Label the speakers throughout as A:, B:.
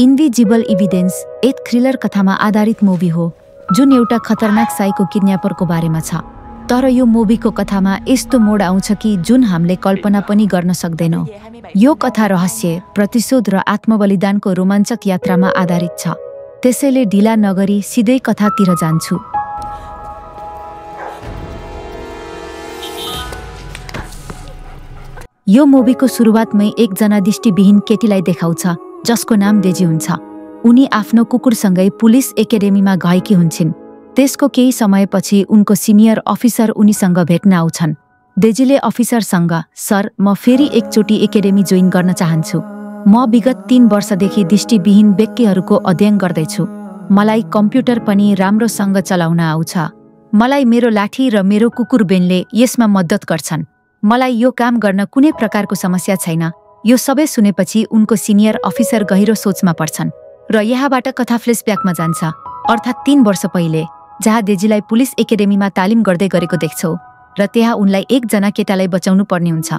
A: Invisible evidence एक thriller कथामा आधारित मुभी हो जुन एउटा खतरनाक साइको किडन्यापरको बारेमा छ। तर यो मुभीको कथामा यस्तो मोड आउँछ कि जुन हामीले कल्पना पनि गर्न सक्दैनौँ। यो कथा रहस्य, प्रतिशोध र आत्मबलिदानको रोमाञ्चक यात्रामा आधारित छ। त्यसैले ढिला नगरी सिधै कथातिर जान्छु। यो मुभीको सुरुवातमै एकजना दृष्टिविहीन केटीलाई देखाउँछ जसको नाम डेजी हुन्छ। उनी आफ्नो कुकुरसँगै पुलिस एकाडेमीमा गएकी हुन्छन्। त्यसको केही समयपछि उनको सिनियर अफिसर उनीसँग भेट्न आउँछन्। डेजीले अफिसरसँग, सर, म फेरि एकचोटि एकाडेमी जोइन गर्न चाहन्छु। म विगत 3 वर्षदेखि दृष्टिविहीन व्यक्तिहरूको अध्ययन गर्दैछु। मलाई कम्प्युटर पनि राम्रोसँग चलाउन आउँछ। मलाई मेरो लाठी र मेरो कुकुर बेनले यसमा मद्दत गर्छन्। मलाई यो काम गर्न कुनै प्रकारको समस्या छैन। यो सबै सुनेपछि उनको सिनियर अफिसर गहिरो सोचमा पर्छन् र यहाँबाट कथा फ्ल्यासब्याकमा जान्छ, अर्थात् 3 वर्ष पहिले, जहाँ डेजीलाई पुलिस एकाडेमीमा तालिम गर्दै गरेको देख्छौ र त्यहाँ उनलाई एकजना केटालाई बचाउनु पर्ने हुन्छ।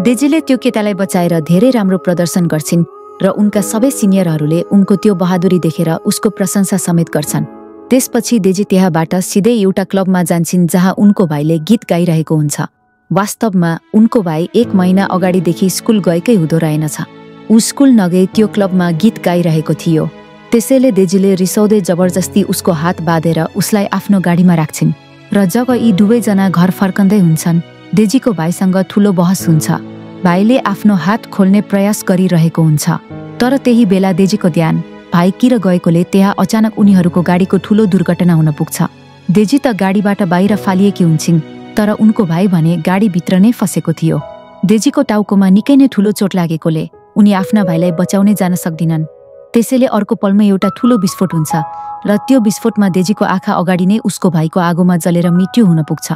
A: डेजीले त्यो केटालाई बचाएर धेरै राम्रो प्रदर्शन गर्छिन् र उनका सबै सिनियरहरूले उनको त्यो बहादुरी देखेर उसको प्रशंसा समेत गर्छन्। त्यसपछि डेजी त्यहाँबाट सिधै एउटा क्लबमा जान्छिन् जहाँ उनको भाइले गीत गाइरहेको हुन्छ। वास्तवमा उनको भाइ 1 महिना अगाडिदेखि स्कुल गएकै हुँदो रहेनछ। ऊ स्कुल नगई त्यो क्लबमा गीत गाइरहेको थियो। त्यसैले डेजीले रिसाउँदै जबरजस्ती उसको हात बाँधेर उसलाई आफ्नो गाडीमा राख्छिन् र जब यी दुवैजना घर फर्कँदै हुन्छन्, डेजीको भाइसँग ठुलो बहस हुन्छ। भाइले आफ्नो हात खोल्ने प्रयास गरिरहेको हुन्छ, तर त्यही बेला डेजीको ध्यान भाइतिर गएकोले त्यहाँ अचानक उनीहरूको गाडीको ठुलो दुर्घटना हुन पुग्छ। डेजी त गाडीबाट बाहिर फालिएकी हुन्छन्, तर उनको भाइ भने गाडीभित्र नै फसेको थियो। डेजीको टाउकोमा निकै नै ठुलो चोट लागेकोले उनी आफ्ना भाइलाई बचाउनै जान सक्दिनन्। त्यसैले अर्को पलमै एउटा ठुलो विस्फोट हुन्छ र त्यो विस्फोटमा डेजीको आँखा अगाडि नै उसको भाइको आगोमा जलेर मृत्यु हुन पुग्छ।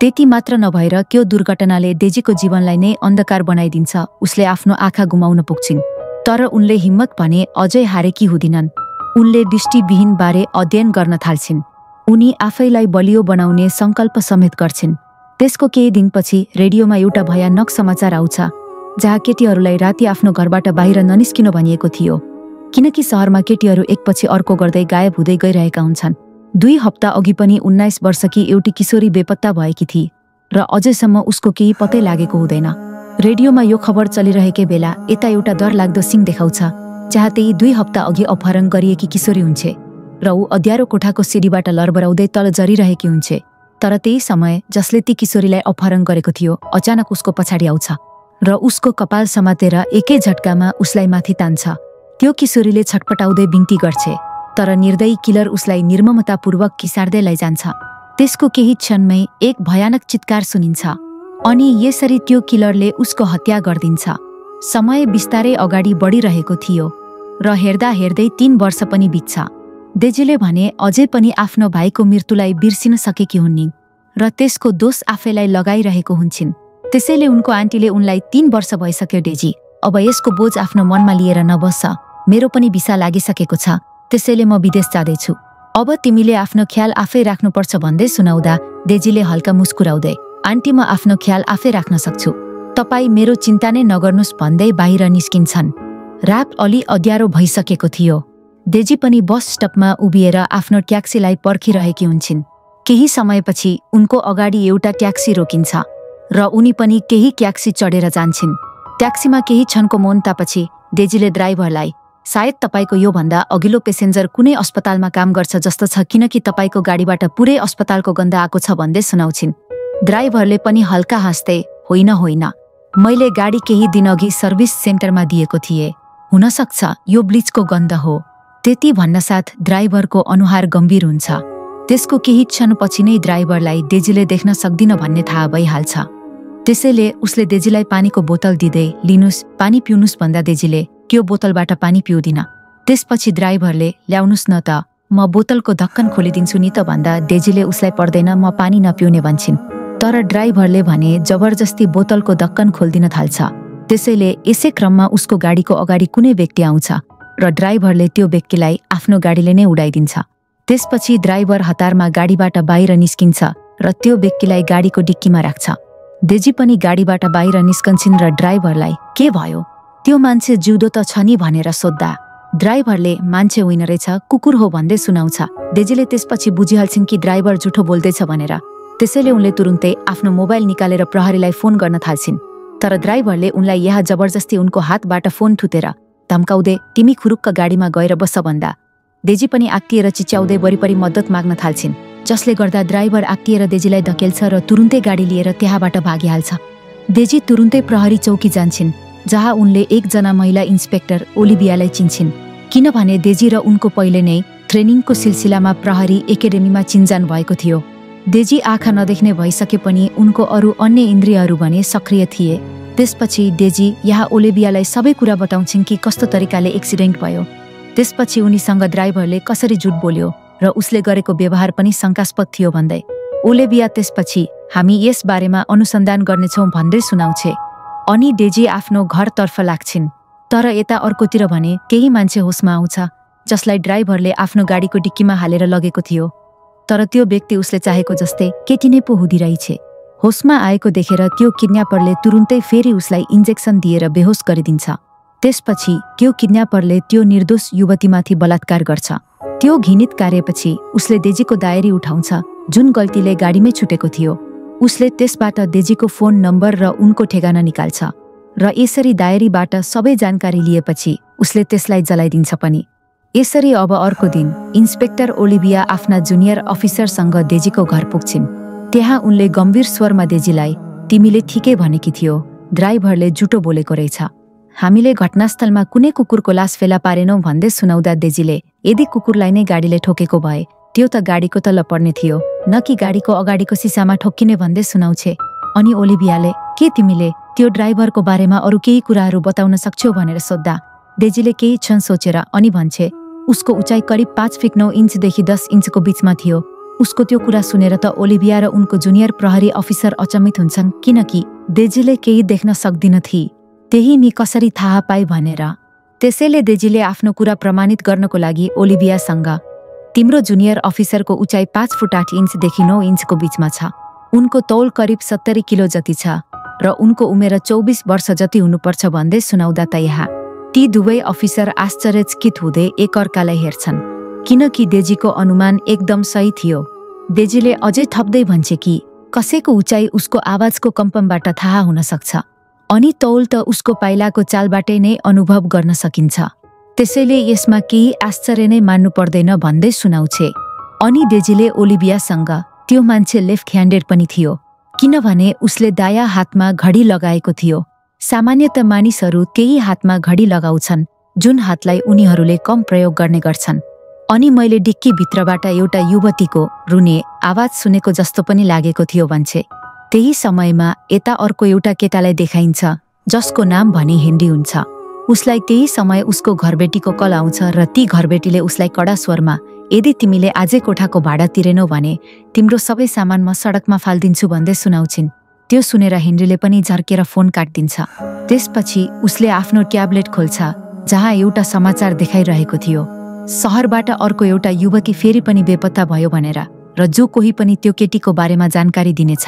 A: त्यति मात्र नभएर त्यो दुर्घटनाले डेजीको जीवनलाई नै अन्धकार बनाइदिन्छ। उसले आफ्नो आँखा गुमाउन पुग्छिन्, तर उनले हिम्मत भने अझै हारेकी हुँदिनन्। उनले दृष्टिविहीन बारे अध्ययन गर्न थाल्छिन्। उनी आफैलाई बलियो बनाउने सङ्कल्प समेत गर्छिन्। त्यसको केही दिनपछि रेडियोमा एउटा भयानक समाचार आउँछ जहाँ केटीहरूलाई राति आफ्नो घरबाट बाहिर ननिस्किनु भनिएको थियो, किनकि सहरमा केटीहरू एकपछि अर्को गर्दै गायब हुँदै गइरहेका हुन्छन्। 2 हप्ता अघि पनि 19 वर्षकी एउटी किशोरी बेपत्ता भएकी थिए र अझैसम्म उसको केही पत्तै लागेको हुँदैन। रेडियोमा यो खबर चलिरहेकै बेला यता एउटा डरलाग्दो सिन देखाउँछ जहाँ त्यही 2 हप्ता अघि अपहरण गरिएकी किशोरी हुन्छे र ऊ अँध्यारो कोठाको सिडीबाट लरबराउँदै तल झरिरहेकी हुन्छे। तर त्यही समय जसले ती किशोरीलाई अपहरण गरेको थियो अचानक उसको पछाडि आउँछ र उसको कपाल समातेर एकै झट्कामा उसलाई माथि तान्छ। त्यो किशोरीले छटपटाउँदै बिन्ती गर्छे, तर निर्दयी किलर उसलाई निर्ममतापूर्वक किसार्दै लैजान्छ। त्यसको केही क्षणमै एक भयानक चित्कार सुनिन्छ अनि यसरी त्यो किलरले उसको हत्या गरिदिन्छ। समय बिस्तारै अगाडि बढिरहेको थियो र हेर्दा हेर्दै 3 वर्ष पनि बित्छ। डेजीले भने अझै पनि आफ्नो भाइको मृत्युलाई बिर्सिन सकेकी हुन्नी र त्यसको दोष आफैलाई लगाइरहेको हुन्छन्। त्यसैले उनको आन्टीले उनलाई 3 वर्ष भइसक्यो डेजी, अब यसको बोझ आफ्नो मनमा लिएर नबस। मेरो पनि भिसा लागिसकेको छ, त्यसैले म विदेश जाँदैछु। अब तिमीले आफ्नो ख्याल आफै राख्नुपर्छ भन्दै सुनाउँदा डेजीले हल्का मुस्कुराउँदै, आन्टी, म आफ्नो ख्याल आफै राख्न सक्छु, तपाईँ मेरो चिन्ता नै नगर्नुहोस् भन्दै बाहिर निस्किन्छन्। रात अलि अँध्यारो भइसकेको थियो। डेजी पनि बस स्टपमा उभिएर आफ्नो ट्याक्सीलाई पर्खिरहेकी हुन्छन्। केही समयपछि उनको अगाडि एउटा ट्याक्सी रोकिन्छ र उनी पनि केही ट्याक्सी चढेर जान्छन्। ट्याक्सीमा केही क्षणको मौनतापछि डेजीले ड्राइभरलाई, सायद तपाईँको योभन्दा अघिल्लो पेसेन्जर कुनै अस्पतालमा काम गर्छ जस्तो छ, किनकि तपाईँको गाडीबाट पुरै अस्पतालको गन्ध आएको छ भन्दै सुनाउँछिन्। ड्राइभरले पनि हल्का हाँस्दै, होइन होइन, मैले गाडी केही दिन अघि सर्भिस सेन्टरमा दिएको थिएँ, हुनसक्छ यो ब्लिचको गन्ध हो। त्यति भन्नसाथ ड्राइभरको अनुहार गम्भीर हुन्छ। त्यसको केही क्षणपछि नै ड्राइभरलाई डेजीले देख्न सक्दिन भन्ने थाहा भइहाल्छ। त्यसैले उसले डेजीलाई पानीको बोतल दिँदै, लिनुस्, पानी पिउनुस् भन्दा डेजीले त्यो बोतलबाट पानी पिउँदिन। त्यसपछि ड्राइभरले, ल्याउनुस् न त, म बोतलको ढक्कन खोलिदिन्छु नि त भन्दा डेजीले उसलाई पर्दैन, म पानी नपिउने भन्छन्। तर ड्राइभरले भने जबरजस्ती बोतलको ढक्कन खोलिदिन थाल्छ। त्यसैले यसै क्रममा उसको गाडीको अगाडि कुनै व्यक्ति आउँछ र ड्राइभरले त्यो व्यक्तिलाई आफ्नो गाडीले नै उडाइदिन्छ। त्यसपछि ड्राइभर हतारमा गाडीबाट बाहिर निस्किन्छ र त्यो व्यक्तिलाई गाडीको डिक्कीमा राख्छ। डेजी पनि गाडीबाट बाहिर निस्कन्छन् र ड्राइभरलाई, के भयो, त्यो मान्छे जिउँदो त छ नि भनेर सोध्दा ड्राइभरले मान्छे होइन रहेछ कुकुर हो भन्दै सुनाउँछ। डेजीले त्यसपछि बुझिहाल्छिन् कि ड्राइभर झुठो बोल्दैछ भनेर। त्यसैले उनले तुरुन्तै आफ्नो मोबाइल निकालेर प्रहरीलाई फोन गर्न थाल्छिन्। तर ड्राइभरले उनलाई यहाँ जबरजस्ती उनको हातबाट फोन थुतेर धम्काउँदै तिमी खुरुक्क गाडीमा गएर बस्छ भन्दा डेजी पनि आक्टिएर चिच्याउँदै वरिपरि मद्दत माग्न थाल्छिन्, जसले गर्दा ड्राइभर आक्टिएर डेजीलाई धकेल्छ र तुरुन्तै गाडी लिएर त्यहाँबाट भागिहाल्छ। डेजी तुरुन्तै प्रहरी चौकी जान्छिन्, जहाँ उनले एकजना महिला इन्सपेक्टर ओलिभियालाई चिन्छिन्, किनभने डेजी र उनको पहिले नै ट्रेनिङको सिलसिलामा प्रहरी एकाडेमीमा चिन्जान भएको थियो। डेजी आँखा नदेख्ने भइसके पनि उनको अरू अन्य इन्द्रियहरू भने सक्रिय थिए। त्यसपछि डेजी यहाँ ओलिभियालाई सबै कुरा बताउँछिन् कि कस्तो तरिकाले एक्सिडेन्ट भयो। त्यसपछि उनीसँग ड्राइभरले कसरी झुट बोल्यो र उसले गरेको व्यवहार पनि शङ्कास्पद थियो भन्दै ओलिभिया त्यसपछि हामी यस बारेमा अनुसन्धान गर्नेछौँ भन्दै सुनाउँछे। अनि डेजी आफ्नो घरतर्फ लाग्छिन्। तर यता अर्कोतिर भने केही मान्छे होसमा आउँछ, जसलाई ड्राइभरले आफ्नो गाडीको डिक्कीमा हालेर लगेको थियो। तर त्यो व्यक्ति उसले चाहेको जस्तै केटी नै पो हुँदिरहेछ। होसमा आएको देखेर त्यो किडन्यापरले तुरुन्तै फेरि उसलाई इन्जेक्सन दिएर बेहोस गरिदिन्छ। त्यसपछि त्यो किडन्यापरले त्यो निर्दोष युवतीमाथि बलात्कार गर्छ। त्यो घृणित कार्यपछि उसले डेजीको डायरी उठाउँछ, जुन गल्तीले गाडीमै छुटेको थियो। उसले त्यसबाट डेजीको फोन नम्बर र उनको ठेगाना निकाल्छ र यसरी डायरीबाट सबै जानकारी लिएपछि उसले त्यसलाई जलाइदिन्छ पनि। यसरी अब अर्को दिन इन्सपेक्टर ओलिभिया आफ्ना जुनियर अफिसरसँग डेजीको घर पुग्छिन्। त्यहाँ उनले गम्भीर स्वरमा डेजीलाई तिमीले ठिकै भनेकी थियो, ड्राइभरले झुटो बोलेको रहेछ, हामीले घटनास्थलमा कुनै कुकुरको लास फेला पारेनौँ भन्दै सुनाउँदा डेजीले यदि कुकुरलाई नै गाडीले ठोकेको भए त्यो त गाडीको तल पर्ने थियो, न कि गाडीको अगाडिको सिसामा ठोक्किने भन्दै सुनाउँछे। अनि ओलिभियाले के तिमीले त्यो ड्राइभरको बारेमा अरू केही कुराहरू बताउन सक्छौ भनेर सोद्धा डेजीले केही क्षण सोचेर अनि भन्छे उसको उचाइ करिब 5 फिट 9 इन्चदेखि 10 इन्चको बीचमा थियो। उसको त्यो कुरा सुनेर त ओलिभिया र उनको जुनियर प्रहरी अफिसर अचम्मित हुन्छन्, किनकि डेजीले केही देख्न सक्दिन थिए। त्यही मी कसरी थाहा पाए भनेर। त्यसैले डेजीले आफ्नो कुरा प्रमाणित गर्नको लागि ओलिभियासँग तिम्रो जुनियर अफिसरको उचाइ 5 फुट 8 इन्चदेखि 9 इन्चको बीचमा छ, उनको तौल करिब 70 किलो जति छ र उनको उमेर 24 वर्ष जति हुनुपर्छ भन्दै सुनाउँदा त यहाँ ती दुवै अफिसर आश्चर्यचकित हुँदै एकअर्कालाई हेर्छन्, किनकि डेजीको अनुमान एकदम सही थियो। डेजीले अझै थप्दै भन्छे कि कसैको उचाइ उसको आवाजको कम्पनबाट थाहा हुन सक्छ, अनि तौल त उसको पाइलाको चालबाटै नै अनुभव गर्न सकिन्छ। त्यसैले यसमा केही आश्चर्य नै मान्नु पर्दैन भन्दै सुनाउँछे। अनि डेजीले ओलिभियासँग त्यो मान्छे लेफ्ट ह्यान्डेड पनि थियो, किनभने उसले दायाँ हातमा घडी लगाएको थियो। सामान्यतः मानिसहरू त्यही हातमा घडी लगाउँछन् जुन हातलाई उनीहरूले कम प्रयोग गर्ने गर्छन्। अनि मैले डिक्की भित्रबाट एउटा युवतीको रुने आवाज सुनेको जस्तो पनि लागेको थियो भन्छे। त्यही समयमा यता अर्को एउटा केटालाई देखाइन्छ जसको नाम भने हेनरी हुन्छ। उसलाई त्यही समय उसको घरबेटीको कल आउँछ र ती घरबेटीले उसलाई कडा स्वरमा यदि तिमीले आजै कोठाको भाडा तिरेनौ भने तिम्रो सबै सामान म सडकमा फाल्दिन्छु भन्दै सुनाउँछिन्। त्यो सुनेर हेनरीले पनि झर्केर फोन काट्दिन्छ। त्यसपछि उसले आफ्नो ट्याब्लेट खोल्छ जहाँ एउटा समाचार देखाइरहेको थियो, सहरबाट अर्को एउटा युवती फेरि पनि बेपत्ता भयो भनेर, र जो कोही पनि त्यो केटीको बारेमा जानकारी दिनेछ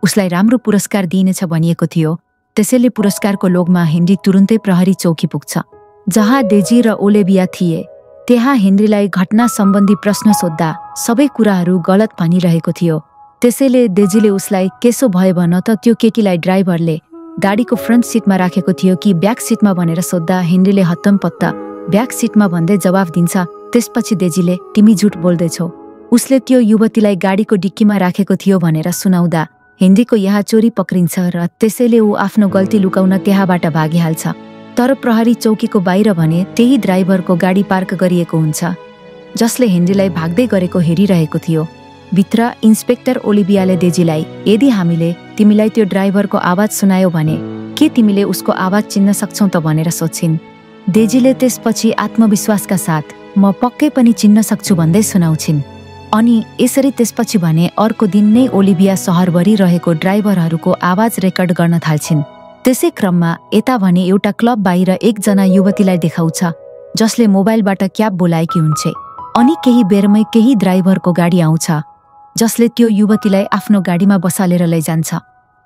A: उसलाई राम्रो पुरस्कार दिइनेछ भनिएको थियो। त्यसैले पुरस्कारको लोभमा हेनरी तुरुन्तै प्रहरी चौकी पुग्छ, जहाँ डेजी र ओलिभिया थिए। त्यहाँ हेनरीलाई घटना सम्बन्धी प्रश्न सोद्धा सबै कुराहरू गलत भनिरहेको थियो। त्यसैले डेजीले उसलाई केसो भयो भन त त्यो केटीलाई ड्राइभरले गाडीको फ्रन्ट सिटमा राखेको थियो कि ब्याक सिटमा भनेर सोद्धा हेनरीले हत्तमपत्त ब्याक सिटमा भन्दै जवाफ दिन्छ। त्यसपछि डेजीले तिमी झुट बोल्दैछौ, उसले त्यो युवतीलाई गाडीको डिक्कीमा राखेको थियो भनेर सुनाउँदा हेनरीको यहाँ चोरी पक्रिन्छ र त्यसैले ऊ आफ्नो गल्ती लुकाउन त्यहाँबाट भागिहाल्छ। तर प्रहरी चौकीको बाहिर भने त्यही ड्राइभरको गाडी पार्क गरिएको हुन्छ, जसले हेनरीलाई भाग्दै गरेको हेरिरहेको थियो। भित्र इन्सपेक्टर ओलिभियाले डेजीलाई यदि हामीले तिमीलाई त्यो ड्राइभरको आवाज सुनायो भने के तिमीले उसको आवाज चिन्न सक्छौ त भनेर सोध्छिन्। डेजीले त्यसपछि आत्मविश्वासका साथ म पक्कै पनि चिन्न सक्छु भन्दै सुनाउँछिन्। अनि यसरी त्यसपछि भने अर्को दिन नै ओलिभिया सहरभरि रहेको ड्राइभरहरूको आवाज रेकर्ड गर्न थाल्छिन्। त्यसै क्रममा यता भने एउटा क्लब बाहिर एकजना युवतीलाई देखाउँछ जसले मोबाइलबाट क्याब बोलाएकी हुन्छे। अनि केही बेरमै केही ड्राइभरको गाडी आउँछ जसले त्यो युवतीलाई आफ्नो गाडीमा बसालेर लैजान्छ।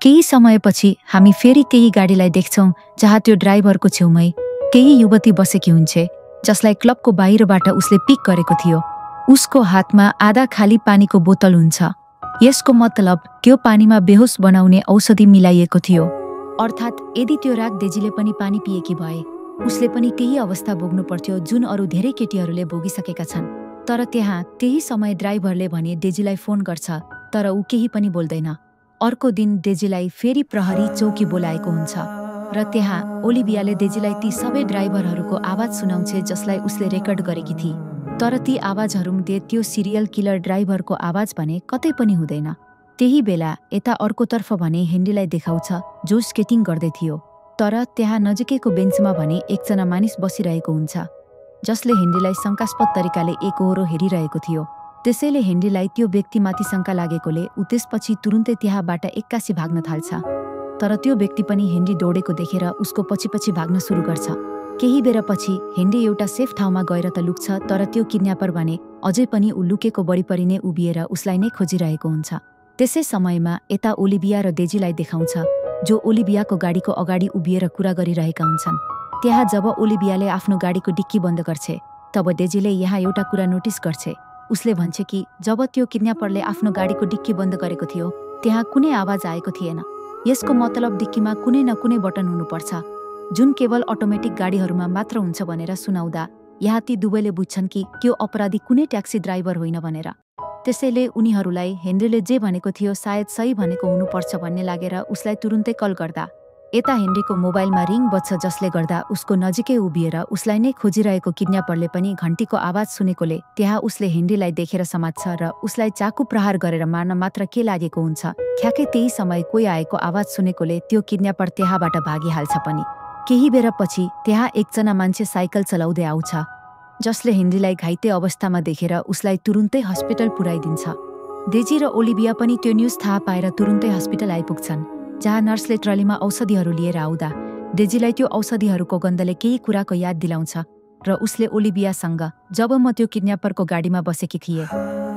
A: केही समयपछि हामी फेरि त्यही गाडीलाई देख्छौँ जहाँ त्यो ड्राइभरको छेउमै केही युवती बसेकी हुन्छे। जसलाई क्लबको बाहिरबाट उसले पिक गरेको थियो। उसको हातमा आधा खाली पानीको बोतल हुन्छ। यसको मतलब त्यो पानीमा बेहोस बनाउने औषधि मिलाइएको थियो। अर्थात् यदि त्यो रात डेजीले पनि पानी पिएकी भए उसले पनि त्यही अवस्था भोग्नु पर्थ्यो जुन अरू धेरै केटीहरूले भोगिसकेका छन्। तर त्यहाँ त्यही समय ड्राइभरले भने डेजीलाई फोन गर्छ, तर ऊ केही पनि बोल्दैन। अर्को दिन डेजीलाई फेरि प्रहरी चौकी बोलाएको हुन्छ र त्यहाँ ओलिभियाले डेजीलाई ती सबै ड्राइभरहरूको आवाज सुनाउँछ जसलाई उसले रेकर्ड गरेकी थिए। तर ती आवाजहरूमध्ये त्यो सिरियल किलर ड्राइभरको आवाज भने कतै पनि हुँदैन। त्यही बेला यता अर्कोतर्फ भने हेनरीलाई देखाउँछ जो स्केटिङ गर्दै थियो। तर त्यहाँ नजिकैको बेन्चमा भने एकजना मानिस बसिरहेको हुन्छ जसले हेनरीलाई शङ्कास्पद तरिकाले एकहोरो हेरिरहेको थियो। त्यसैले हेनरीलाई त्यो व्यक्तिमाथि शङ्का लागेकोले ऊ त्यसपछि तुरुन्तै त्यहाँबाट एक्कासी भाग्न थाल्छ। तर त्यो व्यक्ति पनि हेनरी दौडेको देखेर उसको पछि भाग्न सुरु गर्छ। केही बेरपछि हेनरी एउटा सेफ ठाउँमा गएर त लुक्छ, तर त्यो किडन्यापर भने अझै पनि ऊ लुकेको वरिपरि नै उभिएर उसलाई नै खोजिरहेको हुन्छ। त्यसै समयमा यता ओलिभिया र डेजीलाई देखाउँछ जो ओलिभियाको गाडीको अगाडि उभिएर कुरा गरिरहेका हुन्छन्। त्यहाँ जब ओलिभियाले आफ्नो गाडीको डिक्की बन्द गर्छ तब डेजीले यहाँ एउटा कुरा नोटिस गर्छ। उसले भन्छ कि जब त्यो किडन्यापरले आफ्नो गाडीको डिक्की बन्द गरेको थियो त्यहाँ कुनै आवाज आएको थिएन। यसको मतलब डिक्कीमा कुनै न कुनै बटन हुनुपर्छ जुन केवल अटोमेटिक गाडीहरूमा मात्र हुन्छ भनेर सुनाउँदा यहाँ ती दुवैले बुझ्छन् कि त्यो अपराधी कुनै ट्याक्सी ड्राइभर होइन भनेर। त्यसैले उनीहरूलाई हेनरीले जे भनेको थियो सायद सही भनेको हुनुपर्छ भन्ने लागेर उसलाई तुरुन्तै कल गर्दा यता हेनरीको मोबाइलमा रिङ बज्छ जसले गर्दा उसको नजिकै उभिएर उसलाई नै खोजिरहेको किडन्यापरले पनि घन्टीको आवाज सुनेकोले त्यहाँ उसले हेनरीलाई देखेर समात्छ र उसलाई चाकु प्रहार गरेर मार्न मात्र के लागेको हुन्छ। ठ्याक्कै त्यही समय कोही आएको आवाज सुनेकोले त्यो किडन्यापर त्यहाँबाट भागिहाल्छ पनि। केही बेरपछि त्यहाँ एकजना मान्छे साइकल चलाउँदै आउँछ जसले हेनरीलाई घाइते अवस्थामा देखेर उसलाई तुरुन्तै हस्पिटल पुर्याइदिन्छ। डेजी र ओलिभिया पनि त्यो न्युज थाहा पाएर तुरुन्तै हस्पिटल आइपुग्छन् जहाँ नर्सले ट्रलीमा औषधिहरू लिएर आउँदा डेजीलाई त्यो औषधिहरूको गन्धले केही कुराको याद दिलाउँछ र उसले ओलिभियासँग जब म त्यो किडन्यापरको गाडीमा बसेकी थिएँ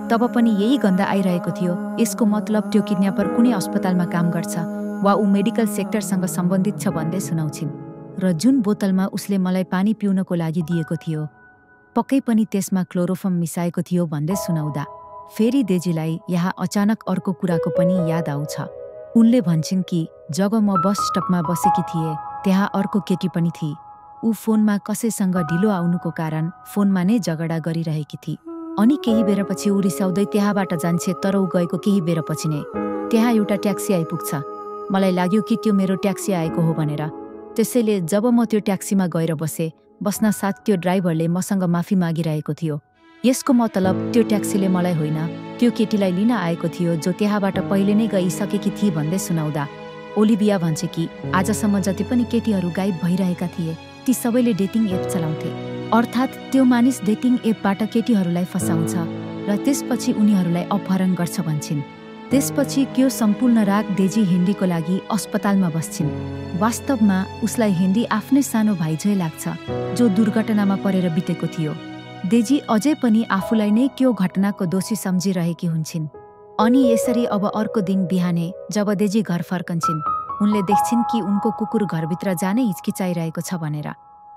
A: तब पनि यही गन्ध आइरहेको थियो, यसको मतलब त्यो किडन्यापर कुनै अस्पतालमा काम गर्छ वा ऊ मेडिकल सेक्टरसँग सम्बन्धित छ भन्दै सुनाउँछिन्। र जुन बोतलमा उसले मलाई पानी पिउनको लागि दिएको थियो पक्कै पनि त्यसमा क्लोरोफर्म मिसाएको थियो भन्दै सुनाउँदा फेरि डेजीलाई यहाँ अचानक अर्को कुराको पनि याद आउँछ। उनले भन्छन् कि जब म बस स्टपमा बसेकी थिएँ त्यहाँ अर्को केटी पनि थिए। ऊ फोनमा कसैसँग ढिलो आउनुको कारण फोनमा नै झगडा गरिरहेकी थिए। अनि केही बेरपछि ऊ रिसाउँदै त्यहाँबाट जान्छे, तर ऊ गएको केही बेरपछि नै त्यहाँ एउटा ट्याक्सी आइपुग्छ। मलाई लाग्यो कि त्यो मेरो ट्याक्सी आएको हो भनेर। त्यसैले जब म त्यो ट्याक्सीमा गएर बस्न साथ त्यो ड्राइभरले मसँग माफी मागिरहेको थियो। यसको मतलब त्यो ट्याक्सीले मलाई होइन त्यो केटीलाई लिन आएको थियो जो त्यहाँबाट पहिले नै गइसकेकी थिए भन्दै सुनाउँदा ओलिभिया भन्छ कि आजसम्म जति पनि केटीहरू गायब भइरहेका थिए ती सबैले डेटिङ एप चलाउँथे। अर्थात् त्यो मानिस डेटिङ एपबाट केटीहरूलाई फसाउँछ र त्यसपछि उनीहरूलाई अपहरण गर्छ भन्छन्। त्यसपछि त्यो सम्पूर्ण रात डेजी हेनरीको लागि अस्पतालमा बस्छिन्। वास्तवमा उसलाई हेनरी आफ्नै सानो भाइ झै लाग्छ जो दुर्घटनामा परेर बितेको थियो। डेजी अझै पनि आफूलाई नै त्यो घटनाको दोषी सम्झिरहेकी हुन्छन्। अनि यसरी अब अर्को दिन बिहानै जब डेजी घर फर्कन्छन् उनले देख्छिन् कि उनको कुकुर घरभित्र जानै हिचकिचाइरहेको छ भनेर।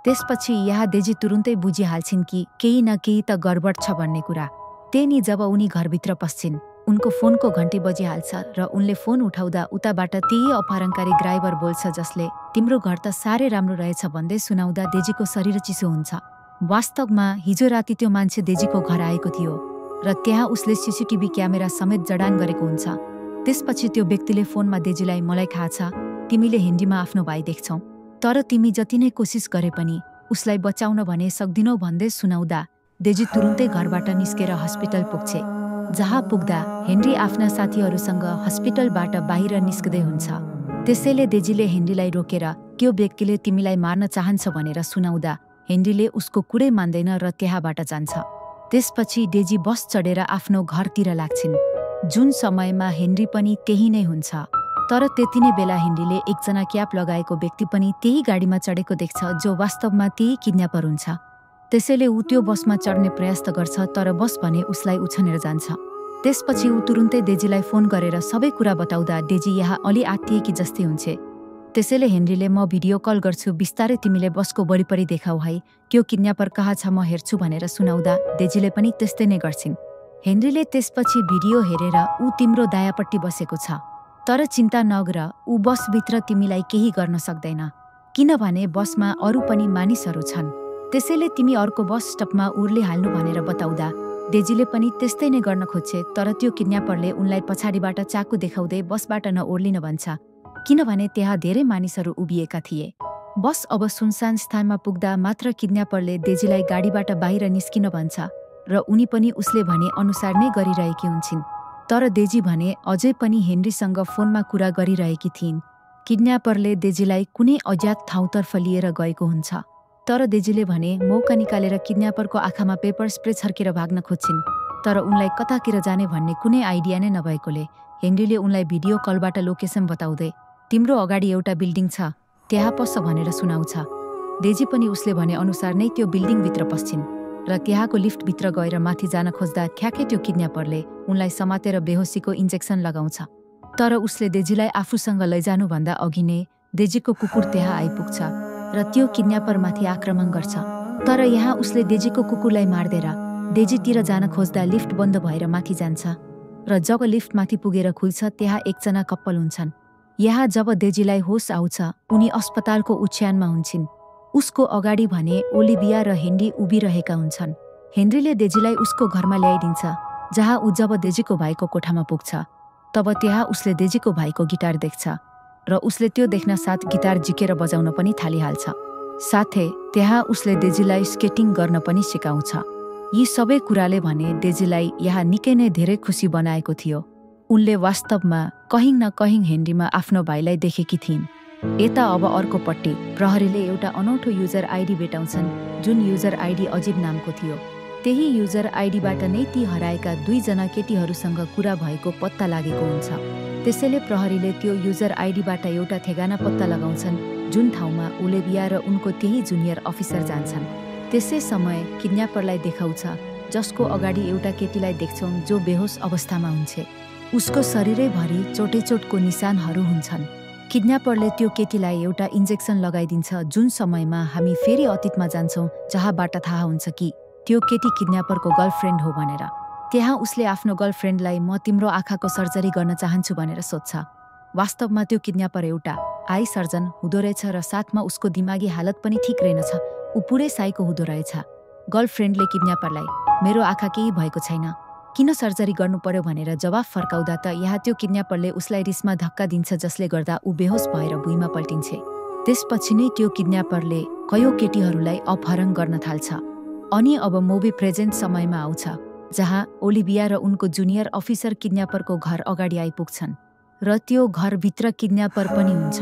A: त्यसपछि यहाँ डेजी तुरुन्तै बुझिहाल्छिन् कि केही न केही त गडबड छ भन्ने कुरा। त्यही जब उनी घरभित्र पस्छिन् उनको फोनको घन्टी बजिहाल्छ र उनले फोन उठाउँदा उताबाट त्यही अपहरणकारी ड्राइभर बोल्छ जसले तिम्रो घर त साह्रै राम्रो रहेछ भन्दै सुनाउँदा डेजीको शरीर चिसो हुन्छ। वास्तवमा हिजो राति त्यो मान्छे डेजीको घर आएको थियो र त्यहाँ उसले सीसीटीभी क्यामेरा समेत जडान गरेको हुन्छ। त्यसपछि त्यो व्यक्तिले फोनमा डेजीलाई मलाई थाहा छ तिमीले हेनरीमा आफ्नो भाइ देख्छौ, तर तिमी जति नै कोसिस गरे पनि उसलाई बचाउन भने सक्दिनौ भन्दै सुनाउँदा डेजी तुरुन्तै घरबाट निस्केर हस्पिटल पुग्छे। जहाँ पुग्दा हेनरी आफ्ना साथीहरूसँग हस्पिटलबाट बाहिर निस्कदै हुन्छ। त्यसैले डेजीले हेनरीलाई रोकेर त्यो व्यक्तिले तिमीलाई मार्न चाहन्छ भनेर सुनाउँदा हेनरीले उसको कुरै मान्दैन र त्यहाँबाट जान्छ। त्यसपछि डेजी बस चढेर आफ्नो घरतिर लाग्छिन् जुन समयमा हेनरी पनि त्यही नै हुन्छ। तर त्यति नै बेला हेनरीले एकजना क्याप लगाएको व्यक्ति पनि त्यही गाडीमा चढेको देख्छ जो वास्तवमा त्यही किडन्यापर हुन्छ। त्यसैले ऊ त्यो बसमा चढ्ने प्रयास त गर्छ तर बस भने उसलाई उछनेर जान्छ। त्यसपछि ऊ तुरुन्तै डेजीलाई फोन गरेर सबै कुरा बताउँदा डेजी यहाँ अलि आत्तिएकी जस्तै हुन्छ। त्यसैले हेनरीले म भिडियो कल गर्छु, बिस्तारै तिमीले बसको वरिपरि देखाऊ है, त्यो किडन्यापर कहाँ छ म हेर्छु भनेर सुनाउँदा डेजीले पनि त्यस्तै नै गर्छिन्। हेनरीले त्यसपछि भिडियो हेरेर ऊ तिम्रो दायाँपट्टि बसेको छ, तर चिन्ता नगर, ऊ बसभित्र तिमीलाई केही गर्न सक्दैन, किनभने बसमा अरू पनि मानिसहरू छन्, त्यसैले तिमी अर्को बस स्टपमा उर्लिहाल्नु भनेर बताउँदा डेजीले पनि त्यस्तै नै गर्न खोज्छे, तर त्यो किडन्यापरले उनलाई पछाडिबाट चाकु देखाउँदै बसबाट नओर्लिन भन्छ, किनभने त्यहाँ धेरै मानिसहरू उभिएका थिए। बस अब सुनसान स्थानमा पुग्दा मात्र किडन्यापरले डेजीलाई गाडीबाट बाहिर निस्किन भन्छ र उनी पनि उसले भने अनुसार नै गरिरहेकी हुन्छन्। तर डेजी भने अझै पनि हेनरीसँग फोनमा कुरा गरिरहेकी थिइन्। किडन्यापरले डेजीलाई कुनै अज्ञात ठाउँतर्फ लिएर गएको हुन्छ, तर डेजीले भने मौका निकालेर किडन्यापरको आँखामा पेपर स्प्रे छर्केर भाग्न खोज्छिन्, तर उनलाई कतातिर जाने भन्ने कुनै आइडिया नै नभएकोले हेनरीले उनलाई भिडियो कलबाट लोकेसन बताउँदै तिम्रो अगाडि एउटा बिल्डिङ छ, त्यहाँ पस भनेर सुनाउँछ। डेजी पनि उसले भने अनुसार नै त्यो बिल्डिङभित्र पस्छिन् र त्यहाँको लिफ्टभित्र गएर माथि जान खोज्दा ठ्याक्कै त्यो किडन्यापरले उनलाई समातेर बेहोसीको इन्जेक्सन लगाउँछ। तर उसले डेजीलाई आफूसँग लैजानुभन्दा अघि नै डेजीको कुकुर त्यहाँ आइपुग्छ र त्यो किडन्यापरमाथि आक्रमण गर्छ। तर यहाँ उसले डेजीको कुकुरलाई मार्देर डेजीतिर जान खोज्दा लिफ्ट बन्द भएर माथि जान्छ र जब लिफ्ट माथि पुगेर खुल्छ त्यहाँ एकजना कप्पल हुन्छन्। यहाँ जब डेजीलाई होस आउँछ उनी अस्पतालको ओछ्यानमा हुन्छन्। उसको अगाडि भने ओलिभिया र हेनरी उभिरहेका हुन्छन्। हेनरीले डेजीलाई उसको घरमा ल्याइदिन्छ, जहाँ ऊ जब डेजीको भाइको कोठामा पुग्छ तब त्यहाँ उसले डेजीको भाइको गिटार देख्छ र उसले त्यो देख्न साथ गिटार झिकेर बजाउन पनि थालिहाल्छ। साथै त्यहाँ उसले डेजीलाई स्केटिङ गर्न पनि सिकाउँछ। यी सबै कुराले भने डेजीलाई यहाँ निकै नै धेरै खुसी बनाएको थियो। उनले वास्तवमा कहीँ न कहीँ हेनरीमा आफ्नो भाइलाई देखेकी थिइन्। यता अब अर्कोपट्टि प्रहरीले एउटा अनौठो युजर आइडी भेटाउँछन्, जुन युजर आइडी अजीब नामको थियो। त्यही युजर आइडीबाट नै ती हराएका 2 जना केटीहरूसँग कुरा भएको पत्ता लागेको हुन्छ। त्यसैले प्रहरीले त्यो युजर आइडीबाट एउटा ठेगाना पत्ता लगाउँछन्, जुन ठाउँमा ओलिभिया र उनको त्यही जुनियर अफिसर जान्छन्। त्यसै समय किडन्यापरलाई देखाउँछ, जसको अगाडि एउटा केटीलाई देख्छौँ जो बेहोस अवस्थामा हुन्छ। उसको शरीरैभरि चोटको निशानहरू हुन्छन्। किडन्यापरले त्यो केटीलाई एउटा इन्जेक्सन लगाइदिन्छ, जुन समयमा हामी फेरि अतीतमा जान्छौँ, जहाँबाट थाहा हुन्छ कि त्यो केटी किडन्यापरको गर्लफ्रेन्ड हो भनेर। त्यहाँ उसले आफ्नो गर्लफ्रेन्डलाई म तिम्रो आँखाको सर्जरी गर्न चाहन्छु भनेर सोध्छ। वास्तवमा त्यो किडन्यापर एउटा आई सर्जन हुँदो रहेछ र साथमा उसको दिमागी हालत पनि ठिक रहेनछ, ऊ पुरै साइको हुँदो रहेछ। गर्लफ्रेन्डले किडन्यापरलाई मेरो आँखा केही भएको छैन, किन सर्जरी गर्नु पर्यो भनेर जवाफ फर्काउँदा त यहाँ त्यो किडन्यापरले उसलाई रिसमा धक्का दिन्छ, जसले गर्दा ऊ बेहोस भएर भुइँमा पल्टिन्छ। त्यसपछि नै त्यो किडन्यापरले कयौं केटीहरूलाई अपहरण गर्न थाल्छ। अनि अब मुभी प्रेजेन्ट समयमा आउँछ, जहाँ ओलिभिया र उनको जुनियर अफिसर किडन्यापरको घर अगाडि आइपुग्छन् र त्यो घरभित्र किडन्यापर पनि हुन्छ।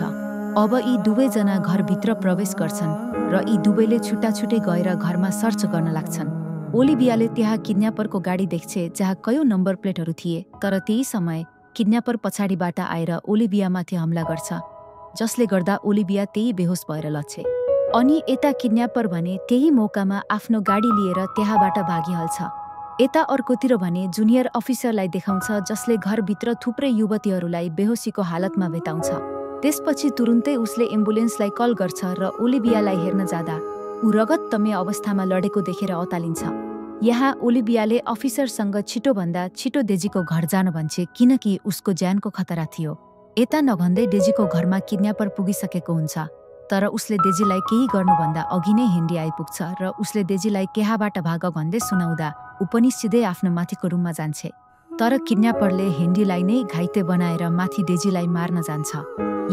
A: अब यी दुवैजना घरभित्र प्रवेश गर्छन् र यी दुवैले छुट्टाछुट्टै गएर घरमा सर्च गर्न लाग्छन्। ओलिभियाले त्यहाँ किडन्यापरको गाडी देख्छे, जहाँ कयौं नम्बर प्लेटहरू थिए, तर त्यही समय किडन्यापर पछाडिबाट आएर ओलिभियामाथि हमला गर्छ, जसले गर्दा ओलिभिया त्यही बेहोस भएर लड्छे। अनि यता किडन्यापर भने त्यही मौकामा आफ्नो गाडी लिएर त्यहाँबाट भागिहाल्छ। यता अर्कोतिर भने जुनियर अफिसरलाई देखाउँछ, जसले घरभित्र थुप्रै युवतीहरूलाई बेहोसीको हालतमा भेटाउँछ। त्यसपछि तुरुन्तै उसले एम्बुलेन्सलाई कल गर्छ र ओलिभियालाई हेर्न जाँदा ऊ रगततमे अवस्थामा लडेको देखेर अतालिन्छ। यहाँ ओलिभियाले अफिसरसँग छिटोभन्दा छिटो डेजीको घर जान भन्छे, किनकि उसको ज्यानको खतरा थियो। यता नभन्दै डेजीको घरमा किडन्यापर पुगिसकेको हुन्छ, तर उसले डेजीलाई केही गर्नुभन्दा अघि नै हेनरी आइपुग्छ र उसले डेजीलाई केहाँबाट भाग भन्दै सुनाउँदा ऊ पनि सिधै आफ्नो माथिको रुममा जान्छे। तर किडन्यापरले हेनरीलाई नै घाइते बनाएर माथि डेजीलाई मार्न जान्छ।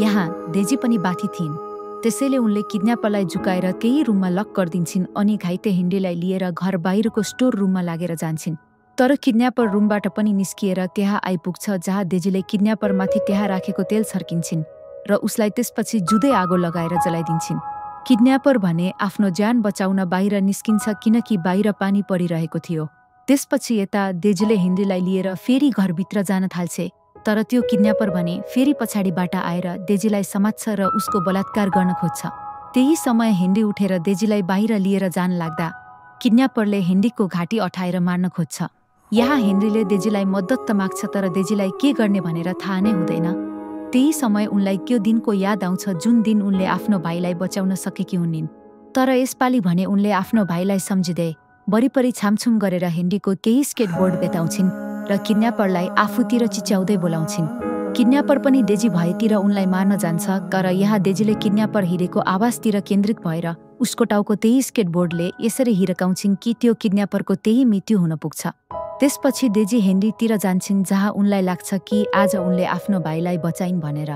A: यहाँ डेजी पनि बाथी थिइन्, त्यसैले उनले किडन्यापरलाई झुकाएर केही रुममा लक गरिदिन्छन् अनि घाइते हेनरीलाई लिएर घर बाहिरको स्टोर रुममा लागेर जान्छन्। तर किडन्यापर रुमबाट पनि निस्किएर त्यहाँ आइपुग्छ, जहाँ डेजीले किडन्यापरमाथि त्यहाँ राखेको तेल छर्किन्छन् र उसलाई त्यसपछि जुदै आगो लगाएर जलाइदिन्छन्। किडन्यापर भने आफ्नो ज्यान बचाउन बाहिर निस्किन्छ, किनकि बाहिर पानी परिरहेको थियो। त्यसपछि यता डेजीले हेनरीलाई लिएर फेरि घरभित्र जान थाल्छे, तर त्यो किडन्यापर भने फेरि पछाडिबाट आएर डेजीलाई समात्छ र उसको बलात्कार गर्न खोज्छ। त्यही समय हेनरी उठेर डेजीलाई बाहिर लिएर जान लाग्दा किडन्यापरले हेनरीको घाँटी अठाएर मार्न खोज्छ। यहाँ हेनरीले डेजीलाई मद्दत त माग्छ, तर डेजीलाई के गर्ने भनेर थाहा नै हुँदैन। त्यही समय उनलाई त्यो दिनको याद आउँछ जुन दिन उनले आफ्नो भाइलाई बचाउन सकेकी हुनिन्। तर यसपालि भने उनले आफ्नो भाइलाई सम्झिँदै वरिपरि छामछुम गरेर हेनरीको केही स्केटबोर्ड बेताउँछिन् र किडन्यापरलाई आफूतिर चिच्याउँदै बोलाउँछिन्। किडन्यापर पनि डेजी भएतिर उनलाई मार्न जान्छ, तर यहाँ डेजीले किडन्यापर हिरेको आवाजतिर केन्द्रित भएर उसको टाउको त्यही स्केटबोर्डले यसरी हिर्काउँछिन् कि त्यो किडन्यापरको त्यही मृत्यु हुन पुग्छ। त्यसपछि डेजी हेनरीतिर जान्छिन् जहाँ उनलाई लाग्छ कि आज उनले आफ्नो भाइलाई बचाइन् भनेर।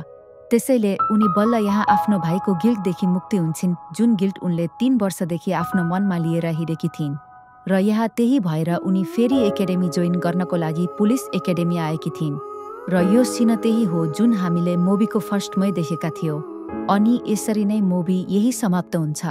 A: त्यसैले उनी बल्ल यहाँ आफ्नो भाइको गिल्टदेखि मुक्ति हुन्छन्, जुन गिल्ट उनले 3 वर्षदेखि आफ्नो मनमा लिएर हिँडेकी थिइन्। र यहाँ त्यही भएर उनी फेरि एकाडेमी जोइन गर्नको लागि पुलिस एकाडेमी आएकी थिइन्। र यो सिन त्यही हो जुन हामीले मुभीको फर्स्टमै देखेका थियौँ। अनि यसरी नै मुभी यही समाप्त हुन्छ।